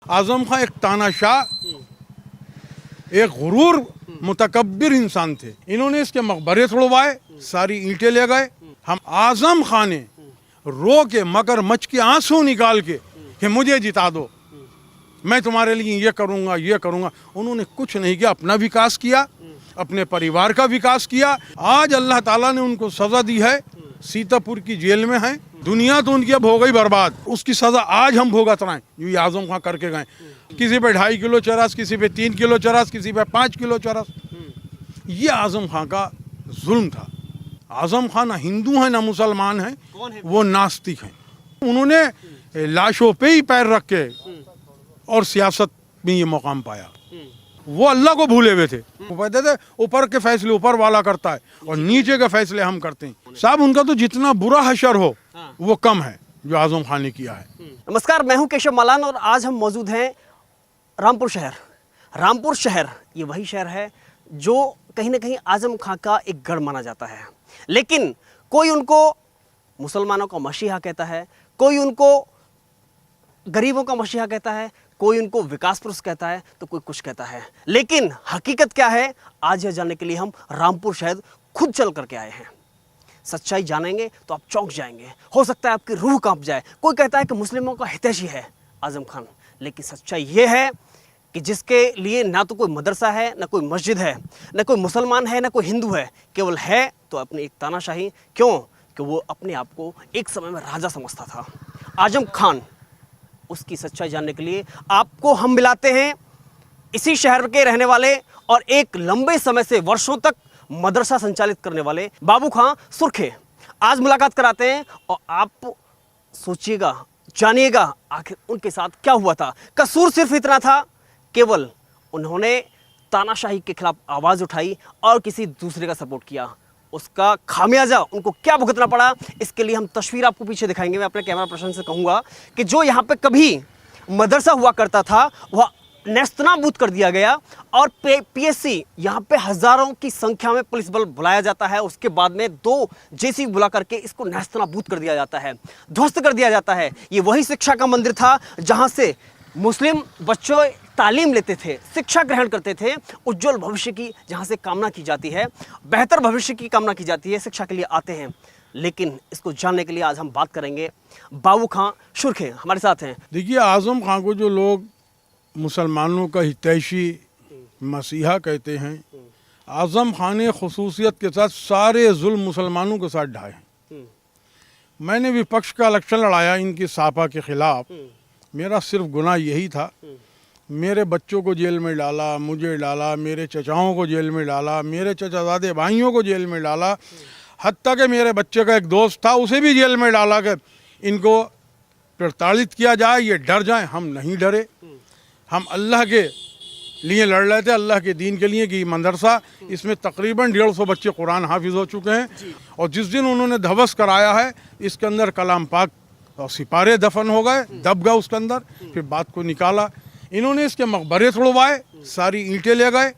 आजम खान एक तानाशाह, एक गुरूर मुतकब्बिर इंसान थे। इन्होंने इसके मकबरे तोड़वाए, सारी ईंटें ले गए। हम आजम खान ने रो के मगर मच के आंसू निकाल के कि मुझे जिता दो, मैं तुम्हारे लिए ये करूंगा ये करूंगा। उन्होंने कुछ नहीं किया, अपना विकास किया, अपने परिवार का विकास किया। आज अल्लाह ताला ने उनको सजा दी है, सीतापुर की जेल में है। दुनिया तो उनकी अब हो गई बर्बाद, उसकी सजा आज हम भुगत रहे हैं जो ये आजम खां करके गए। किसी पे 2.5 किलो चरस, किसी पे 3 किलो चरस, किसी पे 5 किलो चरस। ये आजम खां का जुल्म था। आजम खान ना हिंदू है ना मुसलमान है, वो नास्तिक हैं। उन्होंने लाशों पे ही पैर रख के और सियासत में ये मुकाम पाया। वो अल्लाह को भूले हुए थे। वो कहते थे ऊपर के फैसले ऊपर वाला करता है और नीचे के फैसले हम करते हैं। साहब उनका तो जितना बुरा हशर हो वो कम है जो आजम खान ने किया है। नमस्कार, मैं हूं केशव मालान और आज हम मौजूद हैं रामपुर शहर। रामपुर शहर ये वही शहर है जो कहीं ना कहीं आजम खां का एक गढ़ माना जाता है। लेकिन कोई उनको मुसलमानों का मसीहा कहता है, कोई उनको गरीबों का मसीहा कहता है, कोई उनको विकास पुरुष कहता है, तो कोई कुछ कहता है। लेकिन हकीकत क्या है, आज यह जानने के लिए हम रामपुर शहर खुद चल करके आए हैं। सच्चाई जानेंगे तो आप चौंक जाएंगे, हो सकता है आपकी रूह कांप जाए। कोई कहता है कि मुस्लिमों का हितैषी है आजम खान, लेकिन सच्चाई ये है कि जिसके लिए ना तो कोई मदरसा है, ना कोई मस्जिद है, ना कोई मुसलमान है, ना कोई हिंदू है, केवल है तो अपनी एक तानाशाही। क्यों? कि वो अपने आप को एक समय में राजा समझता था। आजम खान, उसकी सच्चाई जानने के लिए आपको हम मिलाते हैं इसी शहर के रहने वाले और एक लंबे समय से वर्षों तक मदरसा संचालित करने वाले बाबू खां सुर्खे। आज मुलाकात कराते हैं और आप सोचिएगा, जानिएगा आखिर उनके साथ क्या हुआ था। कसूर सिर्फ इतना था, केवल उन्होंने तानाशाही के खिलाफ आवाज उठाई और किसी दूसरे का सपोर्ट किया। उसका खामियाजा उनको क्या भुगतना पड़ा, इसके लिए हम तस्वीर आपको पीछे दिखाएंगे। मैं अपने कैमरा पर्सन से कहूंगा कि जो यहाँ पे कभी मदरसा हुआ करता था वह नेस्तनाबूद कर दिया गया और पीएससी यहाँ पे हजारों की संख्या में पुलिस बल बुलाया जाता है। उसके बाद में 2 जेसीबी बुला करके इसको नेस्तनाबूद कर दिया जाता है, ध्वस्त कर दिया जाता है। ये वही शिक्षा का मंदिर था जहाँ से मुस्लिम बच्चों तालीम लेते थे, शिक्षा ग्रहण करते थे। उज्जवल भविष्य की जहाँ से कामना की जाती है, बेहतर भविष्य की कामना की जाती है, शिक्षा के लिए आते हैं। लेकिन इसको जानने के लिए आज हम बात करेंगे बाबू खां सुर्खे हमारे साथ हैं। देखिए, आजम खां को जो लोग मुसलमानों का हितैषी मसीहा कहते हैं, आजम खान ने खुसूसियत के साथ सारे जुल्म मुसलमानों के साथ ढाए हैं। मैंने विपक्ष का इलेक्शन लड़ाया इनकी सापा के खिलाफ। मेरा सिर्फ गुनाह यही था, मेरे बच्चों को जेल में डाला, मुझे डाला, मेरे चचाओं को जेल में डाला, मेरे चचाजादे भाइयों को जेल में डाला, हत्ता कि मेरे बच्चे का एक दोस्त था उसे भी जेल में डाला कि इनको प्रताड़ित किया जाए, ये डर जाए। हम नहीं डरे, हम अल्लाह के लिए लड़ रहे थे, अल्लाह के दीन के लिए। कि मदरसा, इसमें तकरीबन 150 बच्चे कुरान हाफिज हो चुके हैं। और जिस दिन उन्होंने ध्वस्त कराया है, इसके अंदर कलाम पाक और सिपारे दफन हो गए, दब गए उसके अंदर। फिर बात को निकाला, इन्होंने इसके मकबरे तोड़वाए, सारी ईंटें ले गए।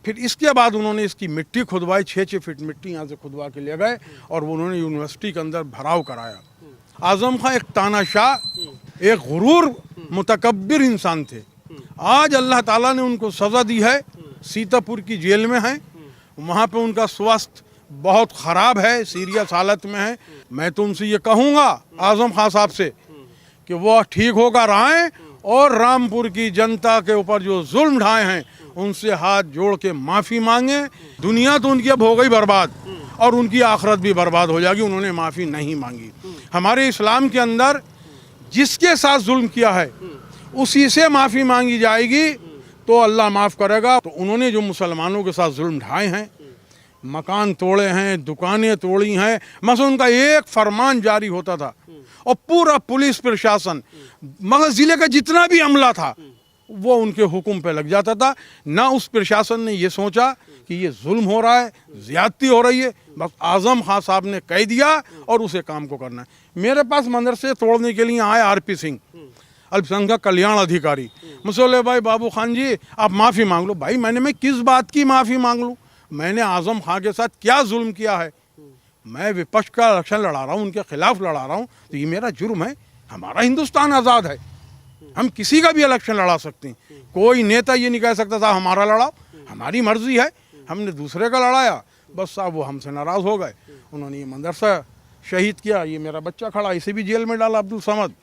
फिर इसके बाद उन्होंने इसकी मिट्टी खुदवाई, 6-6 फीट मिट्टी यहाँ से खुदवा के ले गए और उन्होंने यूनिवर्सिटी के अंदर भराव कराया। आजम खां एक तानाशाह, एक गुरूर मुतकब्बिर इंसान थे। आज अल्लाह ताला ने उनको सजा दी है, सीतापुर की जेल में है। वहाँ पे उनका स्वास्थ्य बहुत ख़राब है, सीरियस हालत में है। मैं तो उनसे ये कहूँगा आजम खां साहब से कि वो ठीक होकर आएँ और रामपुर की जनता के ऊपर जो जुल्म ढाए हैं उनसे हाथ जोड़ के माफ़ी मांगे। दुनिया तो उनकी अब हो गई बर्बाद और उनकी आखिरत भी बर्बाद हो जाएगी, उन्होंने माफ़ी नहीं मांगी। हमारे इस्लाम के अंदर जिसके साथ जुल्म किया है उसी से माफ़ी मांगी जाएगी तो अल्लाह माफ़ करेगा। तो उन्होंने जो मुसलमानों के साथ जुल्म ढाए हैं, मकान तोड़े हैं, दुकानें तोड़ी हैं, मसलन उनका एक फरमान जारी होता था और पूरा पुलिस प्रशासन, मगर ज़िले का जितना भी अमला था वो उनके हुक्म पे लग जाता था। ना उस प्रशासन ने ये सोचा कि ये जुल्म हो रहा है, ज़्यादती हो रही है, बस आजम खां साहब ने कह दिया और उसे काम को करना है। मेरे पास मदरसे तोड़ने के लिए आए आरपी सिंह, अल्पसंख्यक कल्याण अधिकारी। मुझसे बोले भाई बाबू खान जी आप माफ़ी मांग लो। भाई मैं किस बात की माफ़ी मांग लूँ? मैंने आजम खां के साथ क्या जुल्म किया है? मैं विपक्ष का इलेक्शन लड़ा रहा हूँ, उनके खिलाफ लड़ा रहा हूँ, तो ये मेरा जुर्म है? हमारा हिंदुस्तान आज़ाद है, हम किसी का भी इलेक्शन लड़ा सकते हैं, कोई नेता ये नहीं कह सकता था हमारा लड़ाओ, हमारी मर्जी है, हमने दूसरे का लड़ाया, बस साहब वो हमसे नाराज़ हो गए, उन्होंने ये मदरसा शहीद किया। ये मेरा बच्चा खड़ा, इसे भी जेल में डाला, अब्दुल समद,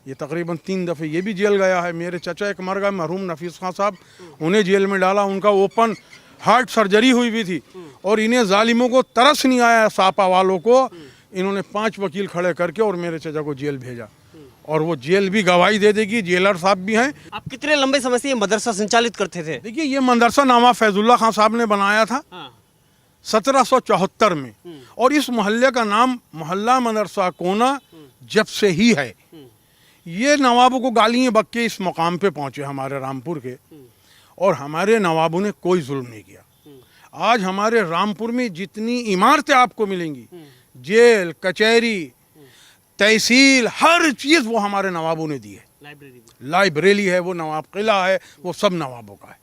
ये तकरीबन 3 दफ़े ये भी जेल गया है। मेरे चचा एक मर गए, मरहूम नफीस खां साहब, उन्हें जेल में डाला, उनका ओपन हार्ट सर्जरी हुई भी थी, और इन्हें जालिमों को तरस नहीं आया, सापा वालों को, इन्होंने 5 वकील खड़े करके और मेरे चचा को जेल भेजा, और वो जेल भी गवाही दे देगी, जेलर साहब भी हैं। आप कितने लंबे समय से ये मदरसा संचालित करते थे? देखिए ये मदरसा नवाब फैजुल्ला खां साहब ने बनाया था 1774 में, और इस मोहल्ले का नाम मोहल्ला मदरसा कोना जब से ही है। ये नवाबों को गालियाँ बक के इस मकाम पे पहुँचे हमारे रामपुर के, और हमारे नवाबों ने कोई जुल्म नहीं किया। आज हमारे रामपुर में जितनी इमारतें आपको मिलेंगी, जेल, कचहरी, तहसील, हर चीज़ वो हमारे नवाबों ने दी है। लाइब्रेरी है, वो नवाब किला है, वो सब नवाबों का है।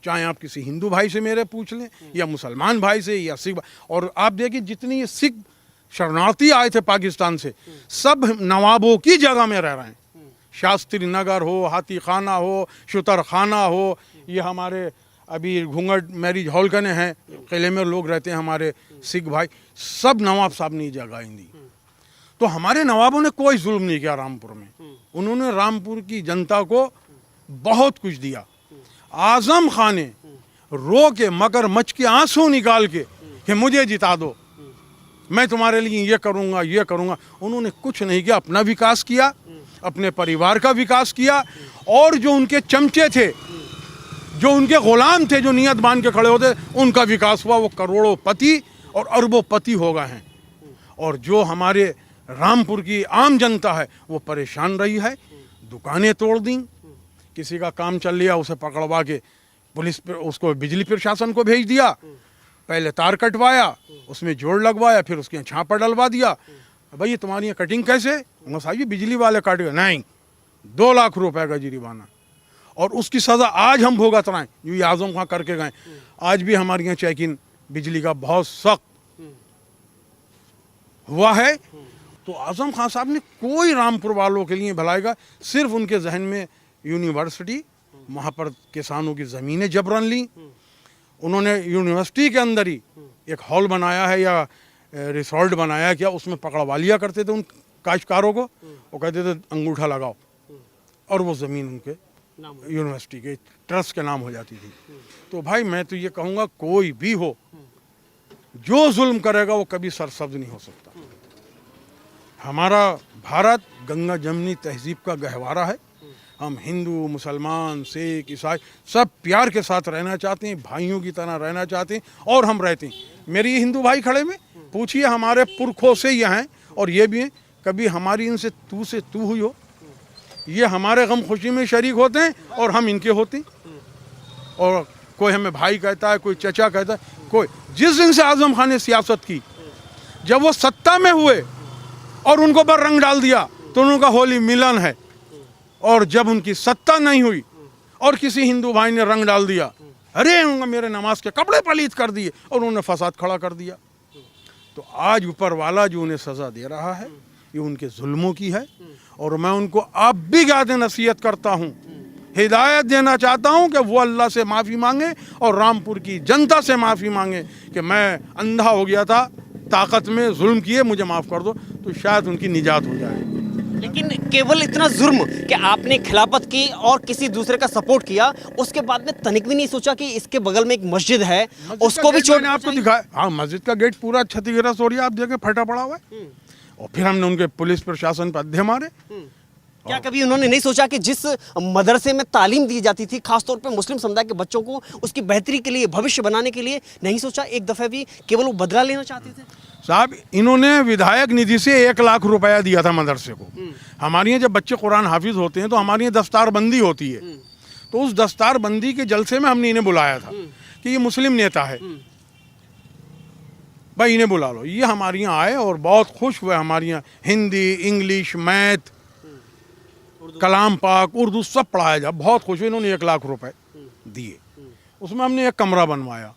चाहे आप किसी हिंदू भाई से मेरे पूछ लें, या मुसलमान भाई से, या सिख, और आप देखिए जितनी ये सिख शरणार्थी आए थे पाकिस्तान से, सब नवाबों की जगह में रह रहे हैं। शास्त्री नगर हो, हाथी खाना हो, शुतर खाना हो, ये हमारे अभी घूंघट मैरिज हॉल कने हैं, किले में लोग रहते हैं हमारे सिख भाई, सब नवाब साहब ने जगह दी। तो हमारे नवाबों ने कोई जुल्म नहीं किया रामपुर में, उन्होंने रामपुर की जनता को बहुत कुछ दिया। आजम खान ने रो के मगरमच्छ के आंसू निकाल के कि मुझे जिता दो, मैं तुम्हारे लिए ये करूँगा, ये करूँगा, उन्होंने कुछ नहीं किया। अपना विकास किया, अपने परिवार का विकास किया, और जो उनके चमचे थे, जो उनके गुलाम थे, जो नियत बांध के खड़े होते, उनका विकास हुआ। वो करोड़ों पति और अरबों पति हो गए हैं। और जो हमारे रामपुर की आम जनता है वो परेशान रही है, दुकानें तोड़ दी, किसी का काम चल लिया उसे पकड़वा के पुलिस पर, उसको बिजली प्रशासन को भेज दिया, पहले तार कटवाया, उसमें जोड़ लगवाया, फिर उसके छापा डलवा दिया। भाई ये तुम्हारी ये कटिंग कैसे? साहब बिजली वाले काट गए। नहीं, 2 लाख रुपए का जुर्माना, और उसकी सज़ा आज हम भुगत रहे हैं, जो ये आजम खां करके गए। आज भी हमारे यहाँ चेकिंग बिजली का बहुत सख्त हुआ है। तो आजम खान साहब ने कोई रामपुर वालों के लिए भलाई का, सिर्फ उनके जहन में यूनिवर्सिटी, वहाँ पर किसानों की ज़मीनें जबरन ली। उन्होंने यूनिवर्सिटी के अंदर ही एक हॉल बनाया है या रिसोर्ट बनाया क्या, उसमें पकड़वा लिया करते थे उन काश्तकारों को, वो कहते थे अंगूठा लगाओ, और वो ज़मीन उनके यूनिवर्सिटी के ट्रस्ट के नाम हो जाती थी। तो भाई मैं तो ये कहूँगा, कोई भी हो जो जुल्म करेगा वो कभी सरसब्ज नहीं हो सकता। हमारा भारत गंगा जमनी तहजीब का गहवारा है। हम हिंदू, मुसलमान, सिख, ईसाई सब प्यार के साथ रहना चाहते हैं, भाइयों की तरह रहना चाहते हैं, और हम रहते हैं। मेरे ये हिंदू भाई खड़े में पूछिए, हमारे पुरखों से ये हैं और ये भी हैं, कभी हमारी इनसे तू हुई हो? ये हमारे गम खुशी में शरीक होते हैं और हम इनके होते हैं। और कोई हमें भाई कहता है, कोई चचा कहता है, कोई। जिस दिन से आजम खान ने सियासत की, जब वो सत्ता में हुए और उनको पर रंग डाल दिया, तो उनका होली मिलन है। और जब उनकी सत्ता नहीं हुई और किसी हिंदू भाई ने रंग डाल दिया, अरे उनका मेरे नमाज के कपड़े पलीत कर दिए और उन्होंने फसाद खड़ा कर दिया। तो आज ऊपर वाला जो उन्हें सज़ा दे रहा है, ये उनके जुल्मों की है। और मैं उनको आप भी याद नसीहत करता हूँ, हिदायत देना चाहता हूँ कि वो अल्लाह से माफ़ी मांगे और रामपुर की जनता से माफ़ी मांगे कि मैं अंधा हो गया था, ताकत में जुल्म किए, मुझे माफ़ कर दो, तो शायद उनकी निजात हो जाए। लेकिन केवल इतना जुर्म कि आपने खिलाफत की और किसी दूसरे का सपोर्ट किया, उसके बाद में तनिक भी नहीं सोचा कि इसके बगल में एक मस्जिद है, उसको भी छोड़ना आपको दिखाया। हाँ, मस्जिद का गेट पूरा क्षतिग्रस्त हो रही है, आप देखें फटा पड़ा हुआ है। और फिर हमने उनके पुलिस प्रशासन पर अड्डे मारे। क्या कभी उन्होंने नहीं सोचा कि जिस मदरसे में तालीम दी जाती थी, खासतौर पे मुस्लिम समुदाय के बच्चों को, उसकी बेहतरी के लिए, भविष्य बनाने के लिए नहीं सोचा? एक दफ़े भी केवल वो बदला लेना चाहते थे? साहब, इन्होंने विधायक निधि से 1 लाख रुपया दिया था मदरसे को। हमारे यहाँ जब बच्चे कुरान हाफिज होते हैं तो हमारे यहाँ दस्तार बंदी होती है। तो उस दस्तार बंदी के जलसे में हमने इन्हें बुलाया था कि ये मुस्लिम नेता है, भाई इन्हें बुला लो। ये हमारे यहाँ आए और बहुत खुश हुए। हमारे यहाँ हिंदी, इंग्लिश, मैथ, कलाम पाक, उर्दू सब पढ़ाया जा, बहुत खुश हुए। इन्होंने 1 लाख रुपए दिए, उसमें हमने एक कमरा बनवाया।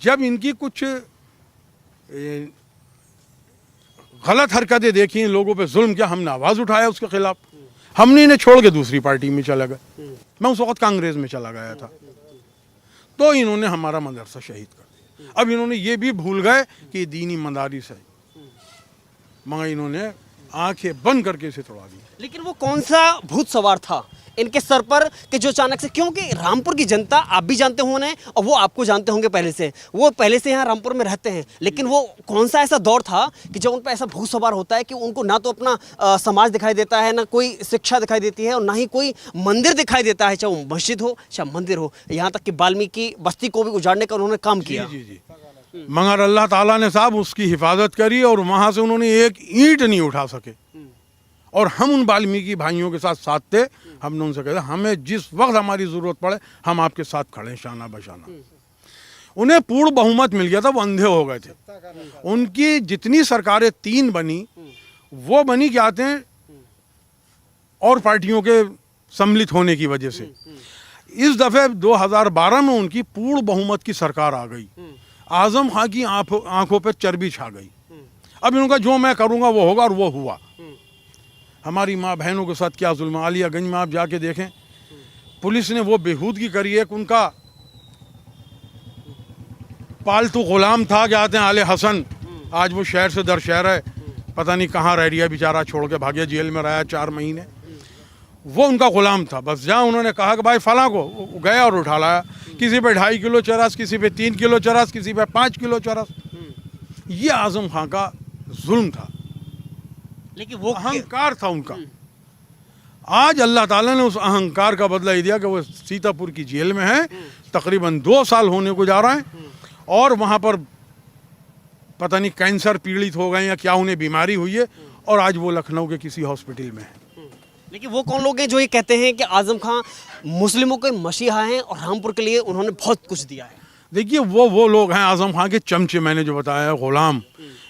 जब इनकी कुछ गलत हरकतें देखी, लोगों पे जुल्म किया, हमने आवाज़ उठाया उसके खिलाफ। हमने इन्हें छोड़ के दूसरी पार्टी में चला गया। मैं उस वक्त कांग्रेस में चला गया था, तो इन्होंने हमारा मदरसा शहीद कर दिया। अब इन्होंने ये भी भूल गए कि ये दीनी मदारिस है, मगर इन्होंने आंखें बंद करके इसे तोड़ा दिया। लेकिन वो कौन सा भूत सवार था इनके सर पर कि जो अचानक से, क्योंकि रामपुर की जनता आप भी जानते होंगे और वो आपको जानते होंगे पहले से, वो पहले से यहाँ रामपुर में रहते हैं, लेकिन वो कौन सा ऐसा दौर था कि जब उन पर ऐसा भूत सवार होता है कि उनको ना तो अपना समाज दिखाई देता है, ना कोई शिक्षा दिखाई देती है और ना ही कोई मंदिर दिखाई देता है, चाहे वो मस्जिद हो चाहे मंदिर हो। यहाँ तक कि वाल्मीकि बस्ती को भी उजाड़ने का उन्होंने काम किया। जी जी, मगर अल्लाह ताला ने साहब उसकी हिफाजत करी और वहाँ से उन्होंने एक ईंट नहीं उठा सके। और हम उन वाल्मीकि भाइयों के साथ साथ थे। हमने उनसे कहा हमें जिस वक्त हमारी ज़रूरत पड़े हम आपके साथ खड़े, शाना बशाना। उन्हें पूर्ण बहुमत मिल गया था, वो अंधे हो गए थे। उनकी जितनी सरकारें 3 बनी, वो बनी क्या आते हैं और पार्टियों के सम्मिलित होने की वजह से। इस दफ़े 2012 में उनकी पूर्ण बहुमत की सरकार आ गई। आजम खां की आंखों पर चर्बी छा गई। अब इनका जो मैं करूँगा वो होगा, और वो हुआ। हमारी माँ बहनों के साथ क्या जुल्म। आलियागंज में आप जाके देखें, पुलिस ने वो बेहूदगी करी है कि उनका पालतू गुलाम था, क्या कहते हैं, आले हसन, आज वो शहर से दर शहर है, पता नहीं कहाँ रह रहा है बेचारा, छोड़ के भाग्य, जेल में रहा 4 महीने। वो उनका गुलाम था। बस जहाँ उन्होंने कहा कि भाई फलां को, गया और उठा लाया। किसी पे 2.5 किलो चरस, किसी पे 3 किलो चरस, किसी पे 5 किलो चरस। ये आजम खां का जुल्म था, लेकिन वो अहंकार था उनका। आज अल्लाह ताला ने उस अहंकार का बदला ही दिया कि वो सीतापुर की जेल में है, तकरीबन 2 साल होने को जा रहा है, और वहाँ पर पता नहीं कैंसर पीड़ित हो गए या क्या उन्हें बीमारी हुई है, और आज वो लखनऊ के किसी हॉस्पिटल में है। लेकिन वो कौन लोग हैं जो ये कहते हैं कि आजम खां मुस्लिमों के मसीहा हैं और रामपुर के लिए उन्होंने बहुत कुछ दिया है? देखिए, वो लोग हैं आजम खां के चमचे, मैंने जो बताया, गुलाम,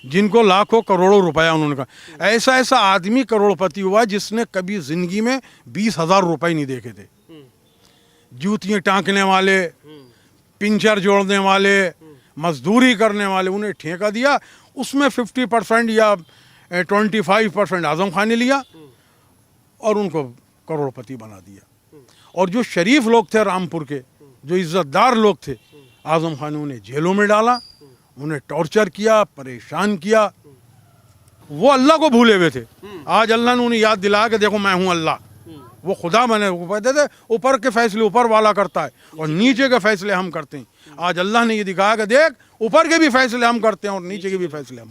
जिनको लाखों करोड़ों रुपया उन्होंने कहा। ऐसा आदमी करोड़पति हुआ जिसने कभी जिंदगी में 20,000 रुपए नहीं देखे थे। जूतियाँ टाँकने वाले, पिंचर जोड़ने वाले, मजदूरी करने वाले, उन्हें ठेका दिया। उसमें 50% या 25% आजम खां ने लिया और उनको करोड़पति बना दिया। और जो शरीफ लोग थे रामपुर के, जो इज्जतदार लोग थे, आजम खान ने उन्हें जेलों में डाला, उन्हें टॉर्चर किया, परेशान किया। वो अल्लाह को भूले हुए थे। आज अल्लाह ने उन्हें याद दिलाया कि देखो मैं हूँ अल्लाह, वो खुदा बने। वो कहते थे ऊपर के फैसले ऊपर वाला करता है और नीचे के फैसले हम करते हैं। आज अल्लाह ने ये दिखाया कि देख, ऊपर के भी फैसले हम करते हैं और नीचे के भी फैसले हम